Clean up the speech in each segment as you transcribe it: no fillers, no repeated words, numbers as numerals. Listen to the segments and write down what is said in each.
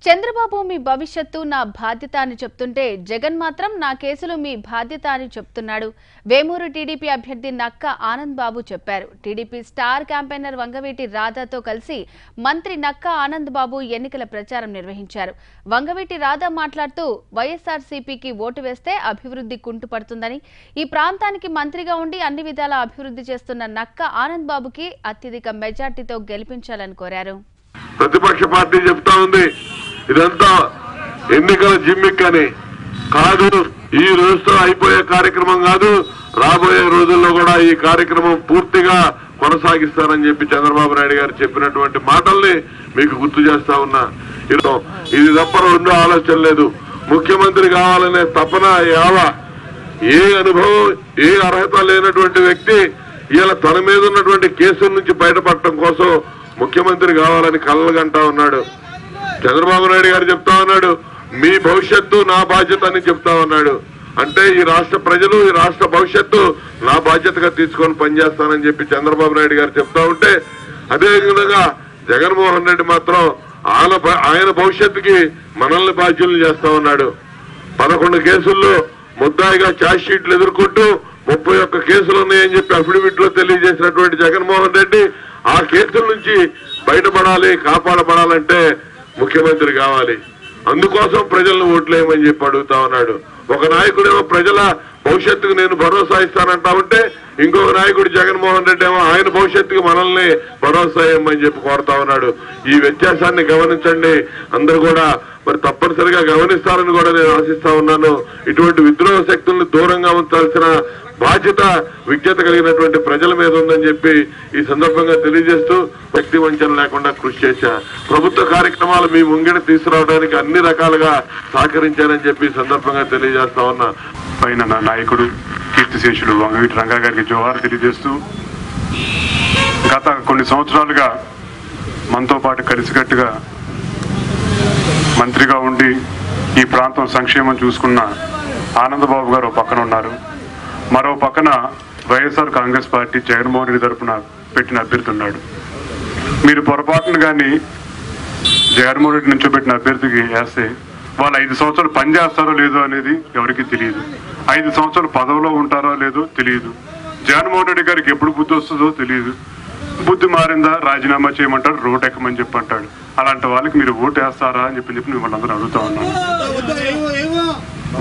చంద్రబాబు మీ భవిష్యత్తు నా బాధ్యత అని చెప్తుంటే జగన్ మాత్రం నా కేసులు మీ బాధ్యత అని చెప్తున్నాడు. వేమూరు టీడీపీ అభ్యర్థి నక్క ఆనంద్ బాబు చెప్పారు. టీడీపీ స్టార్ క్యాంపెయినర్ వంగవీటి రాధాతో కలిసి మంత్రి నక్క ఆనంద్ బాబు ఎన్నికల ప్రచారం నిర్వహించారు. వంగవీటి రాధా మాట్లాడుతూ వైఎస్ఆర్సీపీకి ఓటు వేస్తే అభివృద్ధి కుంటుపడుతుందని, ఈ ప్రాంతానికి మంత్రిగా ఉండి అన్ని విధాల అభివృద్ధి చేస్తున్న నక్క ఆనంద్ బాబుకి అత్యధిక మెజార్టీతో గెలిపించాలని కోరారు. ప్రతిపక్ష పార్టీ చెప్తా ఉంది ఇదంతా ఎన్నికల జిమ్మిక్ అని. కాదు, ఈ రోజుతో అయిపోయే కార్యక్రమం కాదు, రాబోయే రోజుల్లో కూడా ఈ కార్యక్రమం పూర్తిగా కొనసాగిస్తారని చెప్పి చంద్రబాబు నాయుడు గారు చెప్పినటువంటి మాటల్ని మీకు గుర్తు చేస్తా ఉన్నా. ఇది తప్ప రెండో ఆలోచన లేదు. ముఖ్యమంత్రి కావాలనే తపన ఏ అనుభవం, ఏ అర్హత లేనటువంటి వ్యక్తి ఇలా తన మీద ఉన్నటువంటి కేసుల నుంచి బయటపడటం కోసం ముఖ్యమంత్రి కావాలని కలలుగంటా ఉన్నాడు. చంద్రబాబు నాయుడు గారు చెప్తా ఉన్నాడు, మీ భవిష్యత్తు నా బాధ్యత అని చెప్తా ఉన్నాడు. అంటే ఈ రాష్ట్ర ప్రజలు, ఈ రాష్ట్ర భవిష్యత్తు నా బాధ్యతగా తీసుకొని పనిచేస్తానని చెప్పి చంద్రబాబు నాయుడు గారు చెప్తా ఉంటే, అదే విధంగా జగన్మోహన్ రెడ్డి మాత్రం ఆయన భవిష్యత్తుకి మనల్ని బాధ్యులు చేస్తా ఉన్నాడు. 11 కేసుల్లో ముద్దాయిగా ఛార్జ్ షీట్లు ఎదుర్కొంటూ 31 కేసులు ఉన్నాయని చెప్పి అఫిడవిట్ లో తెలియజేసినటువంటి జగన్మోహన్ రెడ్డి ఆ కేసుల నుంచి బయటపడాలి, కాపాడబడాలంటే ముఖ్యమంత్రి కావాలి. అందుకోసం ప్రజలను ఓట్లేయమని చెప్పి అడుగుతా ఉన్నాడు. ఒక నాయకుడేమో ప్రజల భవిష్యత్తుకు నేను భరోసా ఇస్తానంటా ఉంటే, ఇంకొక నాయకుడు జగన్మోహన్ రెడ్డి ఏమో ఆయన భవిష్యత్తుకు మనల్ని భరోసా ఇవ్వమని చెప్పి కోరుతా ఉన్నాడు. ఈ వ్యత్యాసాన్ని గమనించండి. అందరూ కూడా మరి తప్పనిసరిగా గమనిస్తారని కూడా నేను ఆశిస్తా ఉన్నాను. ఇటువంటి విద్రోహ శక్తులను దూరంగా ఉంచాల్సిన బాధ్యత విజ్ఞత కలిగినటువంటి ప్రజల మీద ఉందని చెప్పి ఈ సందర్భంగా తెలియజేస్తూ, శక్తి వంచన లేకుండా కృషి చేశా. ప్రభుత్వ కార్యక్రమాలు మీ ముంగిట తీసుకురావడానికి అన్ని రకాలుగా సహకరించానని చెప్పి ఈ సందర్భంగా తెలియజేస్తా ఉన్నా. పైన నా నాయకుడు కీర్తిశేషులు వంగవీటి రంగా గారికి జోహార్ తెలియజేస్తూ, గత కొన్ని సంవత్సరాలుగా మనతో పాటు కలిసికట్టుగా మంత్రిగా ఉండి ఈ ప్రాంతం సంక్షేమం చూసుకున్న ఆనందబాబు గారు పక్కన ఉన్నారు. మరో పక్కన వైఎస్ఆర్ కాంగ్రెస్ పార్టీ జగన్మోహన్ రెడ్డి తరఫున పెట్టిన అభ్యర్థి ఉన్నాడు. మీరు పొరపాటును కానీ జగన్మోహన్ రెడ్డి నుంచో పెట్టిన అభ్యర్థికి వేస్తే వాళ్ళు 5 సంవత్సరాలు పనిచేస్తారో లేదో అనేది ఎవరికి తెలియదు. 5 సంవత్సరాలు పదవిలో ఉంటారో లేదో తెలియదు. జగన్మోహన్ రెడ్డి గారికి ఎప్పుడు బుద్ధి వస్తుందో తెలియదు. బుద్ధి మారిందా రాజీనామా చేయమంటాడు, రోడ్ ఎక్కమని చెప్పి అంటాడు. అలాంటి వాళ్ళకి మీరు ఓటు వేస్తారా అని చెప్పి మిమ్మల్ని అందరూ అడుగుతా ఉన్నాను.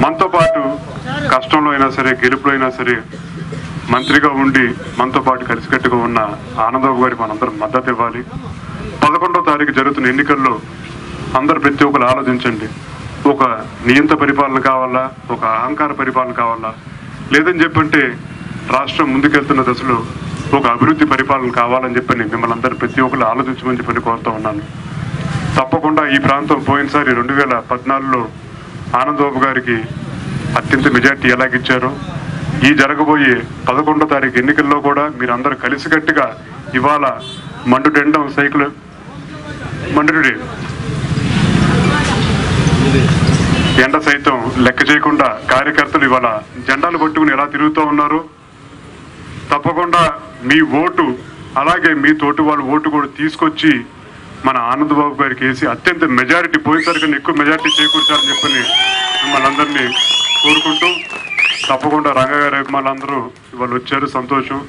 మనతో పాటు కష్టంలో అయినా సరే, గెలుపులో అయినా సరే మంత్రిగా ఉండి మనతో పాటు కలిసికట్టుగా ఉన్న ఆనందబాబు గారికి మనందరం మద్దతు ఇవ్వాలి. 11వ తారీఖు జరుగుతున్న ఎన్నికల్లో అందరు ప్రతి ఒక్కరు ఆలోచించండి. ఒక నియంత పరిపాలన కావాలా, ఒక అహంకార పరిపాలన కావాలా, లేదని చెప్పంటే రాష్ట్రం ముందుకెళ్తున్న దశలో ఒక అభివృద్ధి పరిపాలన కావాలని చెప్పని మిమ్మల్ని అందరూ ప్రతి ఒక్కరు ఆలోచించమని చెప్పని కోరుతూ ఉన్నాను. తప్పకుండా ఈ ప్రాంతం పోయినసారి 2014లో ఆనందబాబు గారికి అత్యంత మెజార్టీ ఎలాగిచ్చారో, ఈ జరగబోయే 11వ తారీఖు ఎన్నికల్లో కూడా మీరు అందరూ కలిసికట్టుగా ఇవాళ మండుడెండం సైకిల్ మండుడి ఎండ సైతం లెక్క చేయకుండా కార్యకర్తలు ఇవాళ జెండాలు పట్టుకుని ఎలా తిరుగుతూ ఉన్నారు. తప్పకుండా మీ ఓటు, అలాగే మీ తోటి వాళ్ళ ఓటు కూడా తీసుకొచ్చి మన ఆనందబాబు గారికి వేసి అత్యంత మెజారిటీ, పోయినసారి కన్నా ఎక్కువ మెజారిటీ చేకూర్చాలని చెప్పని మిమ్మల్ని అందరినీ కోరుకుంటూ, తప్పకుండా రంగగారి అభిమానులందరూ ఇవాళ వచ్చారు, సంతోషం.